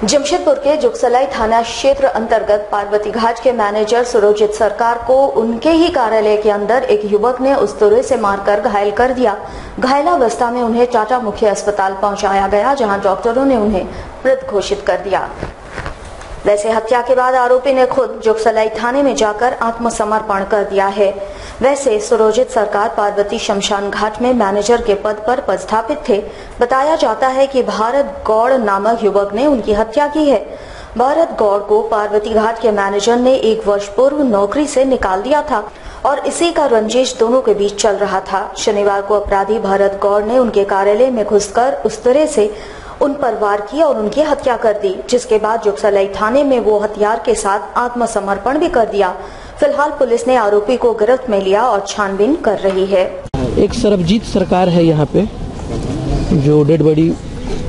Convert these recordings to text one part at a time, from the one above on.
जमशेदपुर के जुगसलाई थाना क्षेत्र अंतर्गत पार्वती घाट के मैनेजर सुरजीत सरकार को उनके ही कार्यालय के अंदर एक युवक ने उस तरह से मारकर घायल कर दिया। घायलावस्था में उन्हें टाटा मुख्य अस्पताल पहुंचाया गया, जहां डॉक्टरों ने उन्हें मृत घोषित कर दिया। वैसे हत्या के बाद आरोपी ने खुद जुगसलाई थाने में जाकर आत्मसमर्पण कर दिया है। वैसे सुरजीत सरकार पार्वती शमशान घाट में मैनेजर के पद पर पदस्थापित थे। बताया जाता है कि भारत गौड़ नामक युवक ने उनकी हत्या की है। भारत गौड़ को पार्वती घाट के मैनेजर ने 1 वर्ष पूर्व नौकरी से निकाल दिया था और इसी का रंजिश दोनों के बीच चल रहा था। शनिवार को अपराधी भारत गौड़ ने उनके कार्यालय में घुसकर उस तरह से उन पर वार किया और उनकी हत्या कर दी, जिसके बाद जुगसलाई थाने में वो हथियार के साथ आत्मसमर्पण भी कर दिया। फिलहाल पुलिस ने आरोपी को गिरफ्त में लिया और छानबीन कर रही है। एक सरबजीत सरकार है यहाँ पे, जो डेड बॉडी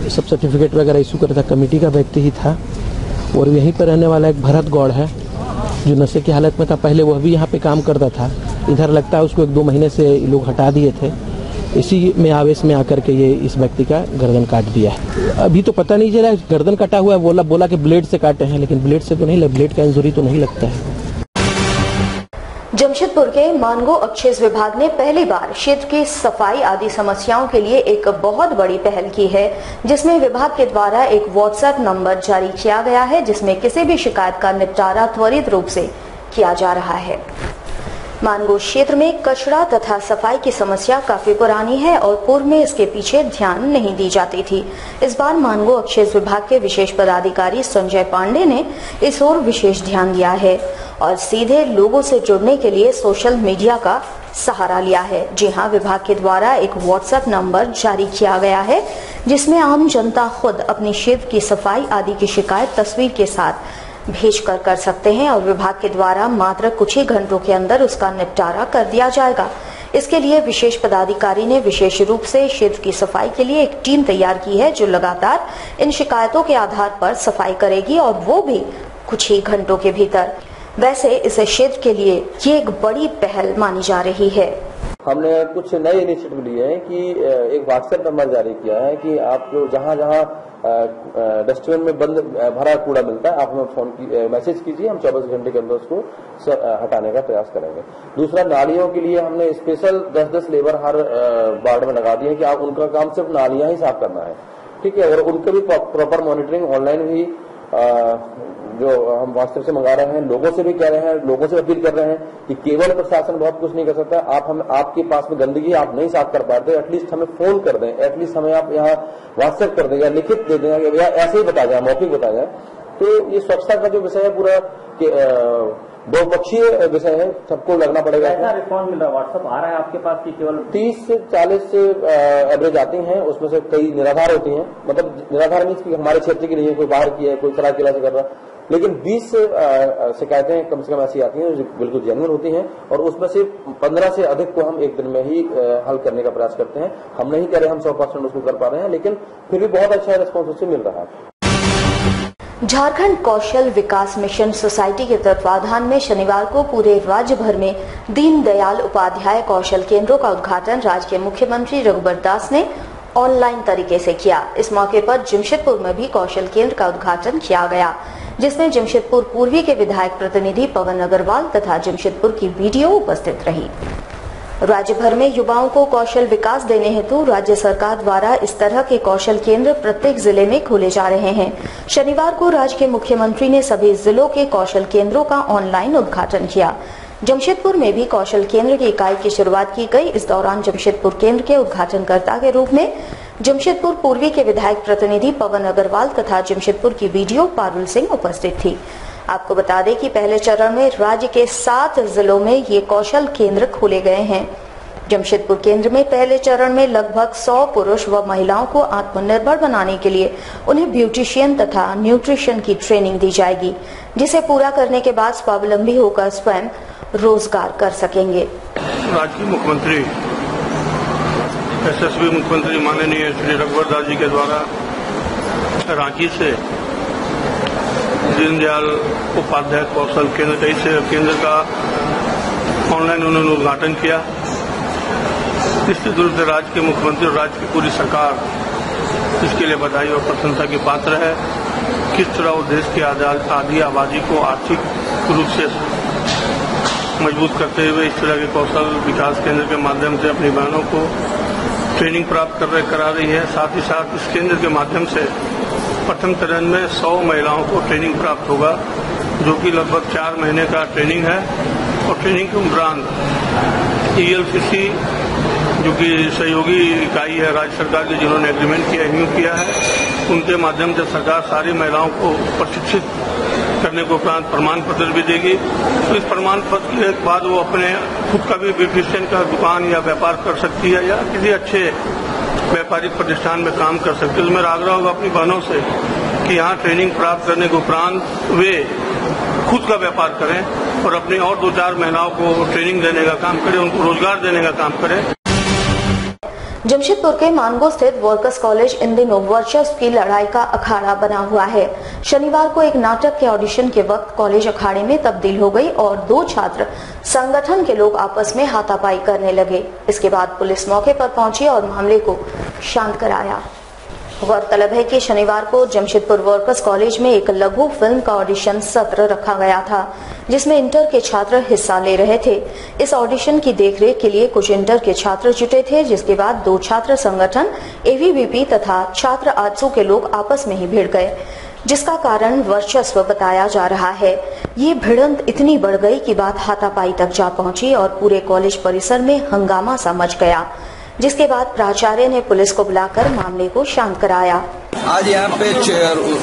सब सर्टिफिकेट वगैरह इशू करता कमेटी का व्यक्ति ही था, और यहीं पर रहने वाला एक भरत गौड़ है जो नशे की हालत में था। पहले वह भी यहाँ पे काम करता था, इधर लगता है उसको 1-2 महीने से लोग हटा दिए थे। इसी में आवेश में आकर के ये इस व्यक्ति का गर्दन काट दिया है। अभी तो पता नहीं चला गर्दन कटा हुआ है, बोला कि ब्लेड से काटे हैं, लेकिन ब्लेड से तो नहीं, ब्लेड का इंजरी तो नहीं लगता है। जमशेदपुर के मानगो अपशिष्ट विभाग ने पहली बार क्षेत्र की सफाई आदि समस्याओं के लिए एक बहुत बड़ी पहल की है, जिसमें विभाग के द्वारा एक व्हाट्सएप नंबर जारी किया गया है, जिसमें किसी भी शिकायत का निपटारा त्वरित रूप से किया जा रहा है। मानगो क्षेत्र में कचरा तथा सफाई की समस्या काफी पुरानी है और पूर्व में इसके पीछे ध्यान नहीं दी जाती थी। इस बार मानगो अपशिष्ट विभाग के विशेष पदाधिकारी संजय पांडे ने इस ओर विशेष ध्यान दिया है और सीधे लोगों से जुड़ने के लिए सोशल मीडिया का सहारा लिया है। जी हां, विभाग के द्वारा एक व्हाट्सएप नंबर जारी किया गया है, जिसमें आम जनता खुद अपनी क्षेत्र की सफाई आदि की शिकायत तस्वीर के साथ भेज कर सकते हैं और विभाग के द्वारा मात्र कुछ ही घंटों के अंदर उसका निपटारा कर दिया जाएगा। इसके लिए विशेष पदाधिकारी ने विशेष रूप से क्षेत्र की सफाई के लिए एक टीम तैयार की है, जो लगातार इन शिकायतों के आधार पर सफाई करेगी और वो भी कुछ ही घंटों के भीतर। वैसे इस क्षेत्र के लिए ये एक बड़ी पहल मानी जा रही है। हमने कुछ नए इनिशिएटिव लिए हैं कि एक व्हाट्सएप नंबर जारी किया है कि आप जो जहां डस्टबिन में बंद भरा कूड़ा मिलता है, आप हमें मैसेज कीजिए, हम 24 घंटे के अंदर उसको हटाने का प्रयास करेंगे। दूसरा, नालियों के लिए हमने स्पेशल 10-10 लेबर हर वार्ड में लगा दिए कि आप उनका काम सिर्फ नालियां ही साफ करना है, ठीक है। और उनके भी प्रॉपर मॉनिटरिंग ऑनलाइन भी जो हम व्हाट्सएप से मंगा रहे हैं, लोगों से भी कह रहे हैं, लोगों से अपील कर रहे हैं कि केवल प्रशासन बहुत कुछ नहीं कर सकता। आपके पास में गंदगी आप नहीं साफ कर पाते, एटलीस्ट हमें फोन कर दें, एटलीस्ट हमें आप यहाँ व्हाट्सएप कर दें या लिखित दे दें या ऐसे ही बता जाए, मौखिक बता जाए। तो ये स्वच्छता का जो विषय है पूरा बहुपक्षीय विषय है, सबको लगना पड़ेगा। कैसा रिस्पॉन्स मिल रहा है? व्हाट्सएप आ रहा है आपके पास कि केवल 30 से 40 से एवरेज आती हैं, उसमें से कई निराधार होती हैं। मतलब निराधार मीन्स कि हमारे क्षेत्र की नहीं है, कोई बाहर की है, कोई सरायकेला से कर रहा है, लेकिन 20 शिकायतें कम से कम ऐसी आती हैं जो बिल्कुल जेन्युइन होती हैं और उसमें से 15 से अधिक को हम एक दिन में ही हल करने का प्रयास करते हैं। हम नहीं कह रहे हम 100% उसको कर पा रहे हैं, लेकिन फिर भी बहुत अच्छा रिस्पॉन्स उससे मिल रहा है। झारखंड कौशल विकास मिशन सोसाइटी के तत्वाधान में शनिवार को पूरे राज्य भर में दीनदयाल उपाध्याय कौशल केंद्रों का उद्घाटन राज्य के मुख्यमंत्री रघुबर दास ने ऑनलाइन तरीके से किया। इस मौके पर जमशेदपुर में भी कौशल केंद्र का उद्घाटन किया गया, जिसमें जमशेदपुर पूर्वी के विधायक प्रतिनिधि पवन अग्रवाल तथा जमशेदपुर की बीडीओ उपस्थित रही। राज्य भर में युवाओं को कौशल विकास देने हेतु राज्य सरकार द्वारा इस तरह के कौशल केंद्र प्रत्येक जिले में खोले जा रहे हैं। शनिवार को राज्य के मुख्यमंत्री ने सभी जिलों के कौशल केंद्रों का ऑनलाइन उद्घाटन किया। जमशेदपुर में भी कौशल केंद्र की इकाई की शुरुआत की गई। इस दौरान जमशेदपुर केंद्र के उद्घाटनकर्ता के रूप में जमशेदपुर पूर्वी के विधायक प्रतिनिधि पवन अग्रवाल तथा जमशेदपुर की बीडीओ पारुल सिंह उपस्थित थी। आपको बता दें कि पहले चरण में राज्य के 7 जिलों में ये कौशल केंद्र खोले गए हैं। जमशेदपुर केंद्र में पहले चरण में लगभग 100 पुरुष व महिलाओं को आत्मनिर्भर बनाने के लिए उन्हें ब्यूटिशियन तथा न्यूट्रिशन की ट्रेनिंग दी जाएगी, जिसे पूरा करने के बाद स्वावलंबी होकर स्वयं रोजगार कर सकेंगे। राज्य के मुख्यमंत्री यशस्वी मुख्यमंत्री माननीय श्री रघुबर दास जी के द्वारा रांची से दीनदयाल उपाध्याय कौशल केंद्र का ऑनलाइन उन्होंने उद्घाटन किया। निश्चित रूप से राज्य के मुख्यमंत्री और राज्य की पूरी सरकार इसके लिए बधाई और प्रशंसा की पात्र है। किस तरह वो देश की आधी आबादी को आर्थिक रूप से मजबूत करते हुए इस तरह के कौशल विकास केंद्र के माध्यम से अपनी बहनों को ट्रेनिंग प्राप्त करा रही है। साथ ही साथ इस केंद्र के माध्यम से प्रथम चरण में 100 महिलाओं को ट्रेनिंग प्राप्त होगा, जो कि लगभग 4 महीने का ट्रेनिंग है। और ट्रेनिंग के उपरांत ELCC जो कि सहयोगी इकाई है राज्य सरकार की, जिन्होंने एग्रीमेंट किया है, उनके माध्यम से सरकार सारी महिलाओं को प्रशिक्षित करने के उपरांत प्रमाण पत्र भी देगी। तो इस प्रमाण पत्र के बाद वो अपने खुद का भी ब्यूटिशियन का दुकान या व्यापार कर सकती है या किसी अच्छे व्यापारिक प्रतिष्ठान में काम कर सकती है। तो मेरा आग्रह होगा अपनी बहनों से कि यहाँ ट्रेनिंग प्राप्त करने के उपरांत वे खुद का व्यापार करें और अपनी और 2-4 महिलाओं को ट्रेनिंग देने का काम करें, उनको रोजगार देने का काम करें। जमशेदपुर के मानगो स्थित वर्कर्स कॉलेज इन दिनों वर्चस्व की लड़ाई का अखाड़ा बना हुआ है। शनिवार को एक नाटक के ऑडिशन के वक्त कॉलेज अखाड़े में तब्दील हो गई और 2 छात्र संगठन के लोग आपस में हाथापाई करने लगे। इसके बाद पुलिस मौके पर पहुंची और मामले को शांत कराया। गौरतलब है कि शनिवार को जमशेदपुर वर्कर्स कॉलेज में एक लघु फिल्म का ऑडिशन सत्र रखा गया था, जिसमें इंटर के छात्र हिस्सा ले रहे थे। इस ऑडिशन की देखरेख के लिए कुछ इंटर के छात्र जुटे थे, जिसके बाद 2 छात्र संगठन AVBP तथा छात्र आजसू के लोग आपस में ही भिड़ गए, जिसका कारण वर्चस्व बताया जा रहा है। ये भिड़ंत इतनी बढ़ गई कि बात हाथापाई तक जा पहुंची और पूरे कॉलेज परिसर में हंगामा सा मच गया, जिसके बाद प्राचार्य ने पुलिस को बुलाकर मामले को शांत कराया। आज यहाँ पे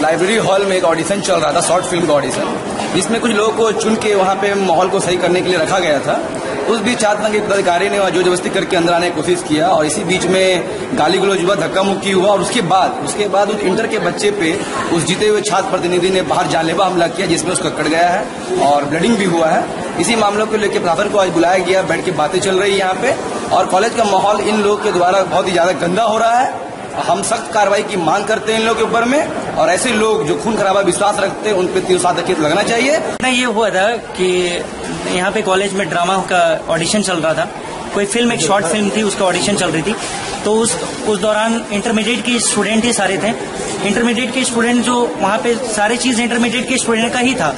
लाइब्रेरी हॉल में एक ऑडिशन चल रहा था, शॉर्ट फिल्म का ऑडिशन, जिसमें कुछ लोगों को चुन के वहाँ पे माहौल को सही करने के लिए रखा गया था। उस बीच छात्र संघ के पदाधिकारी ने जो जबरदस्ती करके अंदर आने की कोशिश किया और इसी बीच में गाली गलौज हुआ, धक्का मुक्की हुआ और उसके बाद उस इंटर के बच्चे पे उस जीते हुए छात्र प्रतिनिधि ने बाहर जानलेवा हमला किया, जिसमें उसका कट गया है और ब्लीडिंग भी हुआ है। इसी मामलों को लेकर प्रशासन को आज बुलाया गया, बैठ के बातें चल रही है यहाँ पे और कॉलेज का माहौल इन लोगों के द्वारा बहुत ही ज्यादा गंदा हो रहा है। हम सख्त कार्रवाई की मांग करते हैं इन लोगों के ऊपर में और ऐसे लोग जो खून खराबा विश्वास रखते हैं उन पर 3 साल तक लगना चाहिए। ये हुआ था कि यहाँ पे कॉलेज में ड्रामा का ऑडिशन चल रहा था, कोई फिल्म, एक शॉर्ट फिल्म थी, उसका ऑडिशन चल रही थी। तो उस दौरान इंटरमीडिएट के स्टूडेंट ही सारे थे। इंटरमीडिएट के स्टूडेंट जो वहाँ पे सारी चीज इंटरमीडिएट के स्टूडेंट का ही था,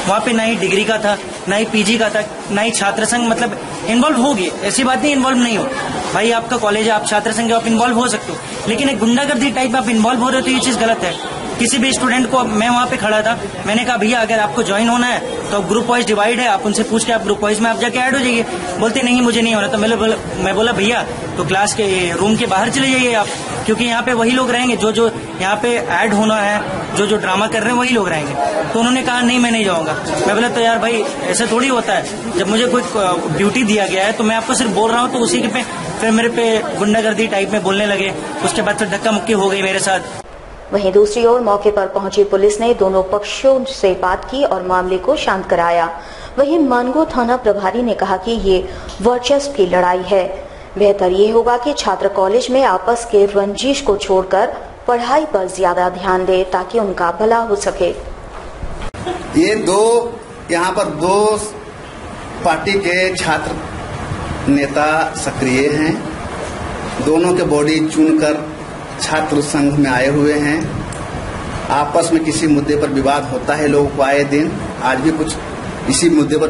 वहाँ पे ना ही डिग्री का था, ना ही PG का था, ना ही छात्र संघ मतलब इन्वॉल्व होगी। ऐसी बात नहीं इन्वॉल्व नहीं हो, भाई आपका कॉलेज है, आप छात्र संघ आप इन्वॉल्व हो सकते हो, लेकिन एक गुंडागर्दी टाइप में आप इन्वॉल्व हो रहे हो तो ये चीज गलत है। किसी भी स्टूडेंट को, मैं वहाँ पे खड़ा था, मैंने कहा भैया अगर आपको ज्वाइन होना है तो ग्रुप वाइज डिवाइड है, आप उनसे पूछ के आप ग्रुप वाइज में आप जाके ऐड हो जाइए। बोलते नहीं मुझे नहीं होना। तो मैं बोला भैया तो क्लास के रूम के बाहर चले जाइए आप, क्योंकि यहाँ पे वही लोग रहेंगे जो यहाँ पे ऐड होना है, जो ड्रामा कर रहे हैं वही लोग रहेंगे। तो उन्होंने कहा नहीं मैं नहीं जाऊंगा। मैं बोला तो यार भाई ऐसा थोड़ी होता है, जब मुझे कोई ड्यूटी दिया गया है तो मैं आपको सिर्फ बोल रहा हूँ। तो उसी के पे फिर मेरे पे गुंडागर्दी टाइप में बोलने लगे, उसके बाद फिर धक्का मुक्की हो गई मेरे साथ। वहीं दूसरी ओर मौके पर पहुंची पुलिस ने दोनों पक्षों से बात की और मामले को शांत कराया। वहीं मानगो थाना प्रभारी ने कहा कि ये वर्चस्व की लड़ाई है, बेहतर ये होगा कि छात्र कॉलेज में आपस के रंजिश को छोड़कर पढ़ाई पर ज्यादा ध्यान दे ताकि उनका भला हो सके। ये यहाँ पर 2 पार्टी के छात्र नेता सक्रिय हैं, दोनों के बॉडी चुनकर छात्र संघ में आए हुए हैं। आपस में किसी मुद्दे पर विवाद होता है लोगों को आए दिन, आज भी कुछ इसी मुद्दे पर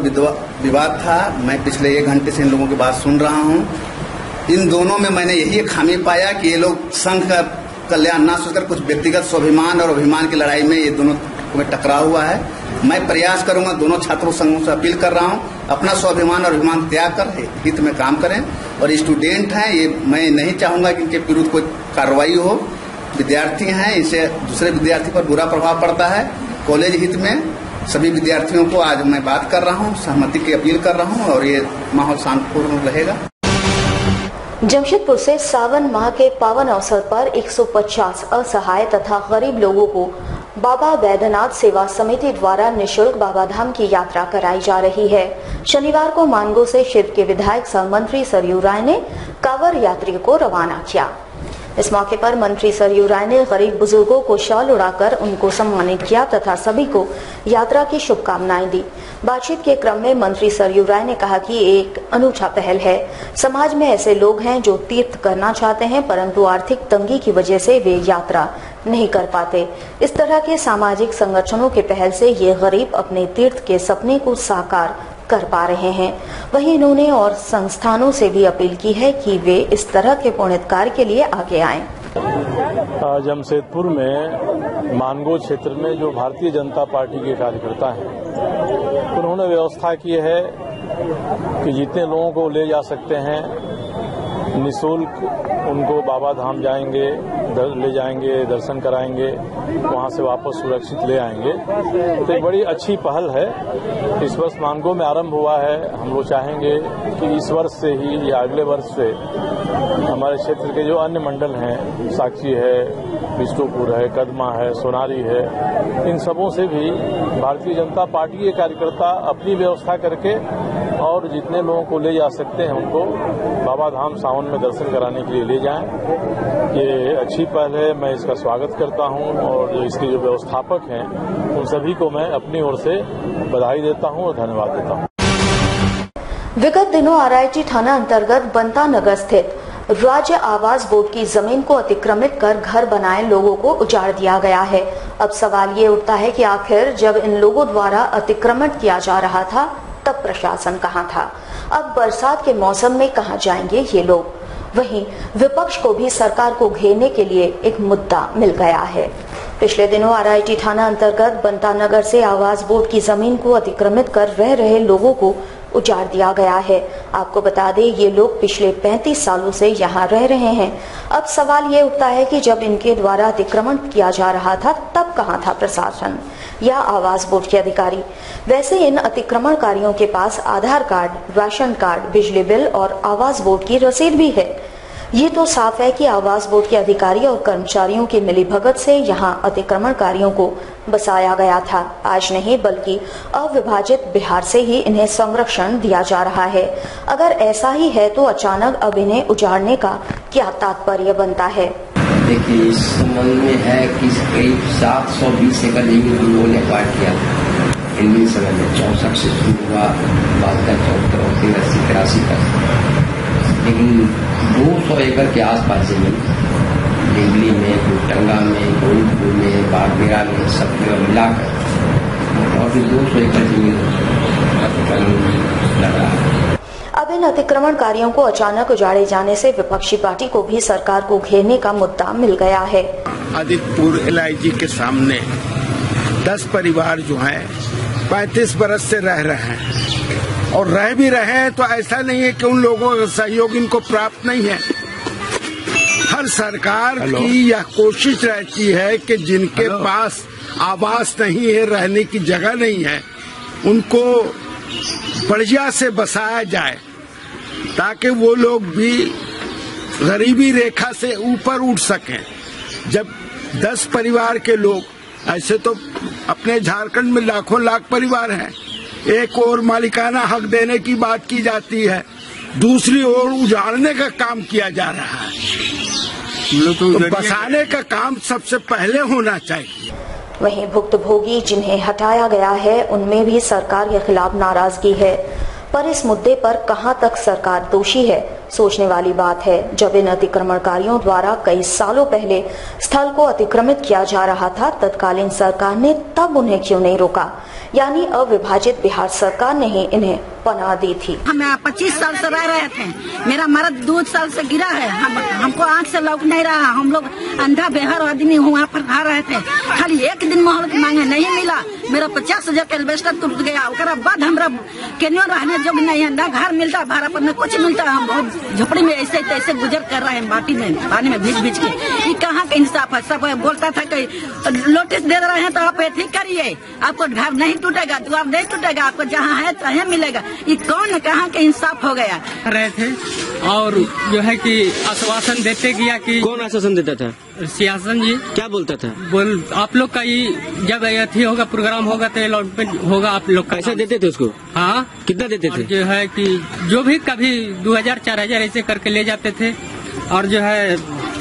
विवाद था। मैं पिछले 1 घंटे से इन लोगों की बात सुन रहा हूं। इन दोनों में मैंने यही खामी पाया कि ये लोग संघ का कल्याण ना सोचकर कुछ व्यक्तिगत स्वाभिमान और अभिमान की लड़ाई में ये दोनों में टकराव हुआ है। मैं प्रयास करूंगा, दोनों छात्रों संघों से अपील कर रहा हूं, अपना स्वाभिमान और अभिमान त्याग कर हित में काम करें। और स्टूडेंट हैं ये, मैं नहीं चाहूंगा कि इनके विरुद्ध कोई कार्रवाई हो। विद्यार्थी हैं, इससे दूसरे विद्यार्थी पर बुरा प्रभाव पड़ता है। कॉलेज हित में सभी विद्यार्थियों को आज मैं बात कर रहा हूं, सहमति की अपील कर रहा हूं और ये माहौल शांतिपूर्ण रहेगा। जमशेदपुर से सावन माह के पावन अवसर पर 150 असहाय तथा गरीब लोगों को बाबा बैद्यनाथ सेवा समिति द्वारा निःशुल्क बाबा धाम की यात्रा कराई जा रही है। शनिवार को मानगो से शिव के विधायक सह मंत्री सरयू राय ने कांवड़ यात्री को रवाना किया। इस मौके पर मंत्री सरयू राय ने गरीब बुजुर्गों को शॉल उड़ाकर उनको सम्मानित किया तथा सभी को यात्रा की शुभकामनाएं दी। बातचीत के क्रम में मंत्री सरयू राय ने कहा कि एक अनूठा पहल है। समाज में ऐसे लोग हैं जो तीर्थ करना चाहते हैं परंतु आर्थिक तंगी की वजह से वे यात्रा नहीं कर पाते। इस तरह के सामाजिक संगठनों के पहल से ये गरीब अपने तीर्थ के सपने को साकार कर पा रहे हैं। वहीं इन्होंने और संस्थानों से भी अपील की है कि वे इस तरह के पुण्य कार्य के लिए आगे आएं। जमशेदपुर में मानगो क्षेत्र में जो भारतीय जनता पार्टी के कार्यकर्ता हैं, उन्होंने व्यवस्था की है कि जितने लोगों को ले जा सकते हैं निःशुल्क उनको बाबा धाम जाएंगे, ले जाएंगे, दर्शन कराएंगे, वहां से वापस सुरक्षित ले आएंगे। तो एक बड़ी अच्छी पहल है। इस वर्ष मानगो में आरंभ हुआ है। हम लोग चाहेंगे कि इस वर्ष से ही या अगले वर्ष से हमारे क्षेत्र के जो अन्य मंडल हैं, साक्षी है, विष्णुपुर है, कदमा है, सोनारी है, इन सबों से भी भारतीय जनता पार्टी के कार्यकर्ता अपनी व्यवस्था करके और जितने लोगों को ले जा सकते हैं उनको बाबा धाम सावन में दर्शन कराने के लिए ले जाएं। ये अच्छी पहल है, मैं इसका स्वागत करता हूं और जो इसके जो व्यवस्थापक हैं उन सभी को मैं अपनी ओर से बधाई देता हूं और धन्यवाद देता हूं। विगत दिनों आरआईटी थाना अंतर्गत बनता नगर स्थित राज्य आवास बोर्ड की जमीन को अतिक्रमित कर घर बनाए लोगों को उजाड़ दिया गया है। अब सवाल ये उठता है कि आखिर जब इन लोगों द्वारा अतिक्रमण किया जा रहा था तब प्रशासन कहां था? अब बरसात के मौसम में कहां जाएंगे ये लोग? वहीं विपक्ष को भी सरकार को घेरने के लिए एक मुद्दा मिल गया है। पिछले दिनों आरआईटी थाना अंतर्गत बनता नगर से आवास बोर्ड की जमीन को अतिक्रमित कर रह रहे लोगों को उजाड़ दिया गया है। आपको बता दें, ये लोग पिछले 35 सालों से यहाँ रह रहे हैं। अब सवाल ये उठता है कि जब इनके द्वारा अतिक्रमण किया जा रहा था तब कहाँ था प्रशासन या आवास बोर्ड के अधिकारी? वैसे इन अतिक्रमणकारियों के पास आधार कार्ड, राशन कार्ड, बिजली बिल और आवास बोर्ड की रसीद भी है। ये तो साफ है कि आवास बोर्ड के अधिकारी और कर्मचारियों की मिलीभगत से यहाँ अतिक्रमणकारियों को बसाया गया था। आज नहीं बल्कि अविभाजित बिहार से ही इन्हें संरक्षण दिया जा रहा है। अगर ऐसा ही है तो अचानक अब इन्हें उजाड़ने का क्या तात्पर्य बनता है? देखिए, इस संबंध में है कि करीब 720 एकड़ जमीन हम लोगों ने पार किया इंडियन समय में 64 से शुरू हुआ, 72, 74, 80, 83 तक। लेकिन 200 एकड़ के आसपास जमीन दिल्ली में, टंगा में, गोविंदपुर में, बागेरा में, सब जगह मिलाकर और भी 200 एकड़ जमीन लग रहा है। अब इन अतिक्रमणकारियों को अचानक उजाड़े जाने से विपक्षी पार्टी को भी सरकार को घेरने का मुद्दा मिल गया है। आदित्यपुर LIG के सामने 10 परिवार जो हैं 35 बरस से रह रहे हैं और रह भी रहे हैं, तो ऐसा नहीं है कि उन लोगों का सहयोग इनको प्राप्त नहीं है। हर सरकार की यह कोशिश रहती है कि जिनके पास आवास नहीं है, रहने की जगह नहीं है, उनको बढ़िया से बसाया जाए ताकि वो लोग भी गरीबी रेखा से ऊपर उठ सकें। जब 10 परिवार के लोग, ऐसे तो अपने झारखंड में लाखों लाख परिवार हैं, एक ओर मालिकाना हक देने की बात की जाती है, दूसरी ओर उजाड़ने का काम किया जा रहा है। तो बसाने का काम सबसे पहले होना चाहिए। वहीं भुक्तभोगी जिन्हें हटाया गया है उनमें भी सरकार के खिलाफ नाराजगी है। पर इस मुद्दे पर कहां तक सरकार दोषी है, सोचने वाली बात है। जब इन अतिक्रमणकारियों द्वारा कई सालों पहले स्थल को अतिक्रमित किया जा रहा था, तत्कालीन सरकार ने तब उन्हें क्यों नहीं रोका? यानी अविभाजित बिहार सरकार ने ही इन्हें पनाह दी थी। हम 25 साल से रह रहे थे। मेरा मर्द 2 साल से गिरा है। हमको आँख से लौक नहीं रहा। हम लोग अंधा बेहर आदमी वहाँ पर खा रहे थे। खाली एक दिन मोहलत मांगे, नहीं मिला। मेरा 50,000 का एल्वेस्टर टूट गया। उसके बाद हमरा केनियो रहने जोग नहीं है, ना घर मिलता, भाड़ा पर न कुछ मिलता। हम बहुत झोपड़ी में ऐसे तैसे गुजर कर रहे हैं, माटी में, पानी में भीज के। ये कहाँ का इंसाफ है? सब बोलता था कि नोटिस दे रहे हैं तो आप ठीक करिए, आपको घर नहीं टूटेगा, द्वार नहीं टूटेगा, आपको जहाँ है तहाँ मिलेगा। ये कौन कहाँ का इंसाफ हो गया? रहे थे और जो है कि आश्वासन देते गया कि कौन आश्वासन देता था? सियासन जी। क्या बोलता था? बोल आप लोग का ये जब अथी होगा, प्रोग्राम होगा तो अलॉटमेंट होगा आप लोग का। पैसा देते थे उसको? हाँ। कितना देते थे? जो है कि जो भी कभी 2000 4000 ऐसे करके ले जाते थे। और जो है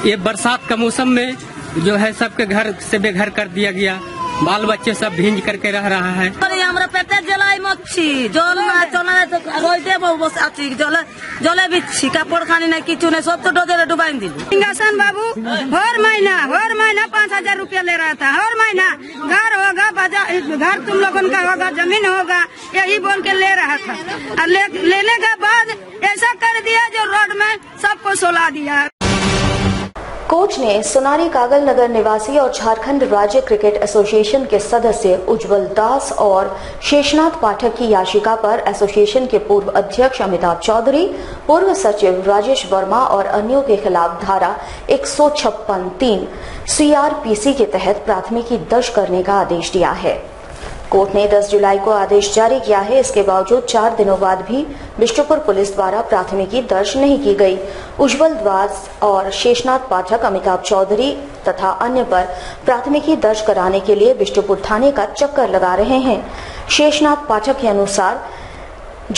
ये बरसात का मौसम में जो है सबके घर से बेघर कर दिया गया। बाल बच्चे सब भींज करके रह रहा है। हमारा पेटे जलाई মরছি জল না চলে রইতে বসে আছি জলে বিচ্ছি কাপড় খানি না কিছু না सब तो डोजर डुबाई दिल सिंहासन बाबू हर महीना 5,000 रुपया ले रहा था। हर महीना घर होगा घर तुम लोगों का होगा जमीन होगा यही बोल के ले रहा था। और लेने के बाद ऐसा कर दिया जो रोड में सबको सोला दिया। कोर्ट ने सोनारी कागल नगर निवासी और झारखंड राज्य क्रिकेट एसोसिएशन के सदस्य उज्जवल दास और शेषनाथ पाठक की याचिका पर एसोसिएशन के पूर्व अध्यक्ष अमिताभ चौधरी, पूर्व सचिव राजेश वर्मा और अन्यों के खिलाफ धारा 156(3) CRPC के तहत प्राथमिकी दर्ज करने का आदेश दिया है। कोर्ट ने 10 जुलाई को आदेश जारी किया है। इसके बावजूद 4 दिनों बाद भी बिष्टुपुर पुलिस द्वारा प्राथमिकी दर्ज नहीं की गई। उज्जवल दास और शेषनाथ पाठक अमिताभ चौधरी तथा अन्य पर प्राथमिकी दर्ज कराने के लिए बिष्टुपुर थाने का चक्कर लगा रहे हैं। शेषनाथ पाठक के अनुसार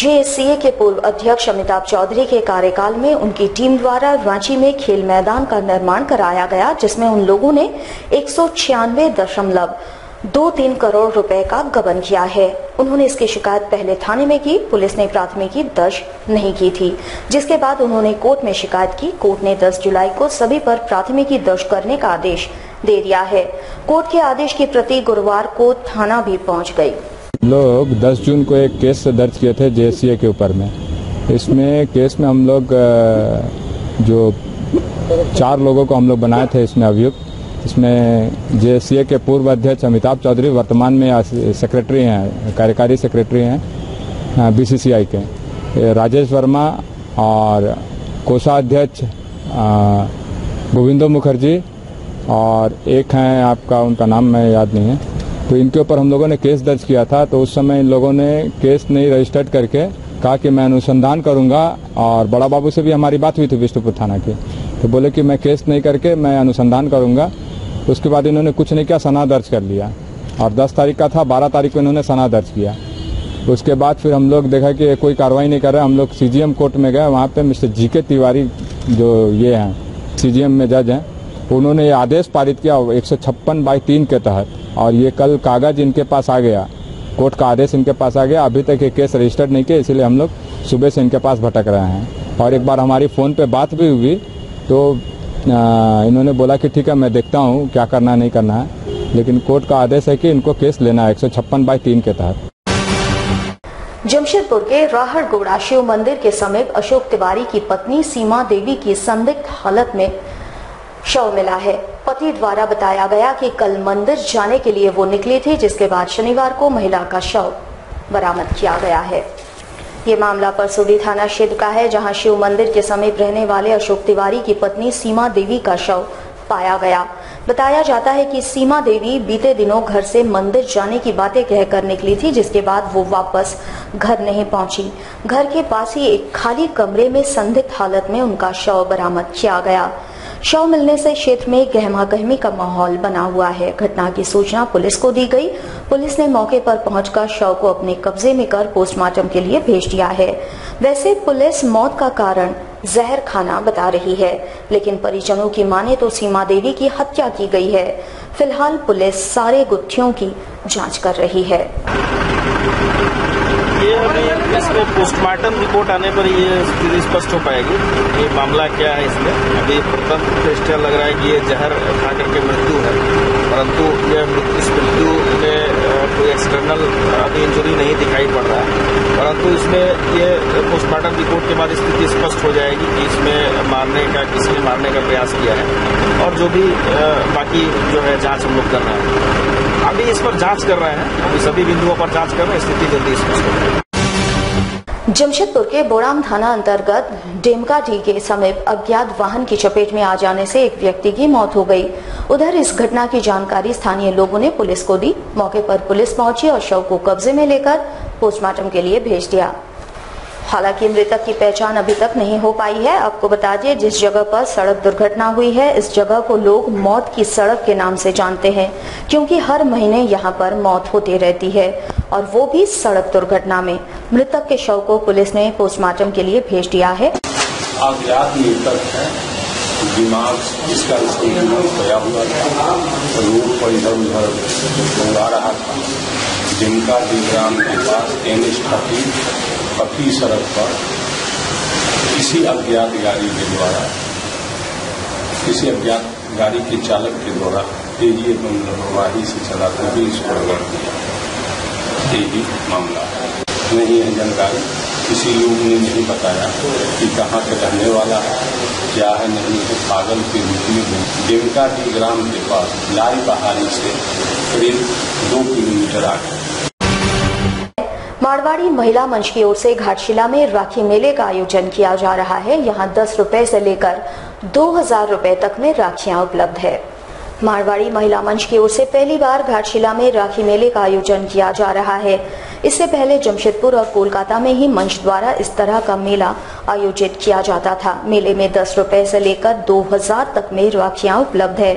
JSCA के पूर्व अध्यक्ष अमिताभ चौधरी के कार्यकाल में उनकी टीम द्वारा रांची में खेल मैदान का निर्माण कराया गया, जिसमें उन लोगों ने 196.23 करोड़ रुपए का गबन किया है। उन्होंने इसकी शिकायत पहले थाने में की। पुलिस ने प्राथमिकी दर्ज नहीं की थी, जिसके बाद उन्होंने कोर्ट में शिकायत की। कोर्ट ने 10 जुलाई को सभी पर प्राथमिकी दर्ज करने का आदेश दे दिया है। कोर्ट के आदेश की प्रति गुरुवार को थाना भी पहुंच गई। लोग 10 जून को एक केस दर्ज किए थे JSCA के ऊपर में। इसमें केस में हम लोग जो 4 लोगों को हम लोग बनाए थे इसमें अभियुक्त। इसमें JSCA के पूर्व अध्यक्ष अमिताभ चौधरी वर्तमान में सेक्रेटरी हैं, कार्यकारी सेक्रेटरी हैं BCCI के, राजेश वर्मा और कोषाध्यक्ष गोविंदो मुखर्जी और एक हैं आपका, उनका नाम मैं याद नहीं है। तो इनके ऊपर हम लोगों ने केस दर्ज किया था। तो उस समय इन लोगों ने केस नहीं रजिस्टर्ड करके कहा कि मैं अनुसंधान करूंगा, और बड़ा बाबू से भी हमारी बात हुई थी बिष्टुपुर थाना की, तो बोले कि मैं केस नहीं करके मैं अनुसंधान करूंगा। उसके बाद इन्होंने कुछ नहीं किया, सना दर्ज कर लिया, और 10 तारीख का था, 12 तारीख को इन्होंने सना दर्ज किया। उसके बाद फिर हम लोग देखा कि कोई कार्रवाई नहीं कर रहा। हम लोग CGM कोर्ट में गए। वहाँ पे मिस्टर GK तिवारी जो ये हैं CGM में जज हैं, उन्होंने ये आदेश पारित किया 156(3) के तहत, और ये कल कागज इनके पास आ गया, कोर्ट का आदेश इनके पास आ गया। अभी तक ये केस रजिस्टर्ड नहीं किया, इसलिए हम लोग सुबह से इनके पास भटक रहे हैं। और एक बार हमारी फ़ोन पे बात भी हुई, तो इन्होंने बोला कि ठीक है मैं देखता हूँ क्या करना नहीं करना है, लेकिन कोर्ट का आदेश है कि इनको केस लेना है 156(3) के तहत। जमशेदपुर के राहड़गोड़ा शिव मंदिर के समीप अशोक तिवारी की पत्नी सीमा देवी की संदिग्ध हालत में शव मिला है। पति द्वारा बताया गया कि कल मंदिर जाने के लिए वो निकली थी, जिसके बाद शनिवार को महिला का शव बरामद किया गया है। ये मामला परसोडी थाना क्षेत्र का है, जहां शिव मंदिर के समीप रहने वाले अशोक तिवारी की पत्नी सीमा देवी का शव पाया गया। बताया जाता है कि सीमा देवी बीते दिनों घर से मंदिर जाने की बातें कहकर निकली थी, जिसके बाद वो वापस घर नहीं पहुंची। घर के पास ही एक खाली कमरे में संदिग्ध हालत में उनका शव बरामद किया गया। शव मिलने से क्षेत्र में गहमागहमी का माहौल बना हुआ है। घटना की सूचना पुलिस को दी गई। पुलिस ने मौके पर पहुंचकर शव को अपने कब्जे में कर पोस्टमार्टम के लिए भेज दिया है। वैसे पुलिस मौत का कारण जहर खाना बता रही है, लेकिन परिजनों की माने तो सीमा देवी की हत्या की गई है। फिलहाल पुलिस सारे गुत्थियों की जांच कर रही है। ये अभी इसमें पोस्टमार्टम रिपोर्ट आने पर ये स्थिति स्पष्ट हो पाएगी ये मामला क्या है। इसमें अभी प्रथम दृष्टया लग रहा है कि ये जहर खा करके मृत्यु है, परंतु इस मृत्यु में कोई एक्सटर्नल अभी इंजरी नहीं दिखाई पड़ रहा है। परंतु इसमें ये पोस्टमार्टम रिपोर्ट के बाद स्थिति स्पष्ट हो जाएगी कि इसमें किसने मारने का प्रयास किया है, और जो भी बाकी जो है जांच हम लोग कर रहे हैं। अभी इस पर जांच कर रहे हैं, अभी सभी बिंदुओं पर जांच कर रहे हैं, स्थिति जल्दी स्पष्ट हो जाएगी। जमशेदपुर के बोड़ाम थाना अंतर्गत डेमकाडी के समीप अज्ञात वाहन की चपेट में आ जाने से एक व्यक्ति की मौत हो गई। उधर इस घटना की जानकारी स्थानीय लोगों ने पुलिस को दी। मौके पर पुलिस पहुंची और शव को कब्जे में लेकर पोस्टमार्टम के लिए भेज दिया। हालांकि मृतक की पहचान अभी तक नहीं हो पाई है। आपको बता दें, जिस जगह पर सड़क दुर्घटना हुई है, इस जगह को लोग मौत की सड़क के नाम से जानते हैं, क्योंकि हर महीने यहाँ पर मौत होती रहती है, और वो भी सड़क दुर्घटना में। मृतक के शव को पुलिस ने पोस्टमार्टम के लिए भेज दिया है। अज्ञात मृतक है, दिमाग इसका खोया हुआ था, रोड पर इधर उधर दौड़ा रहा था, जिनका ग्राम के पास NH-30 पक्की सड़क पर किसी अज्ञात गाड़ी के द्वारा, किसी अज्ञात गाड़ी के चालक के द्वारा तेजी लापरवाही से चलाते हुए इसको रगड़ दिया। यही मामला है। नहीं है जानकारी, किसी लोग ने नहीं बताया कि कहाँ के रहने वाला है, क्या है नहीं है। पागल के रूप में देवका डी ग्राम के पास लाई पहाड़ी से करीब 2 किलोमीटर आगे। मारवाड़ी महिला मंच की ओर से घाटशिला में राखी मेले का आयोजन किया जा रहा है। यहाँ 10 रुपए से लेकर 2000 रुपए तक में राखियां उपलब्ध है। मारवाड़ी महिला मंच की ओर से पहली बार घाटशिला में राखी मेले का आयोजन किया जा रहा है। इससे पहले जमशेदपुर और कोलकाता में ही मंच द्वारा इस तरह का मेला आयोजित किया जाता था। मेले में 10 रुपए से लेकर 2000 तक में राखियां उपलब्ध है।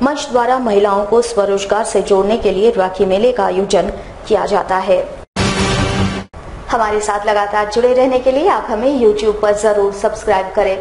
मंच द्वारा महिलाओं को स्वरोजगार से जोड़ने के लिए राखी मेले का आयोजन किया जाता है। हमारे साथ लगातार जुड़े रहने के लिए आप हमें YouTube पर जरूर सब्सक्राइब करें।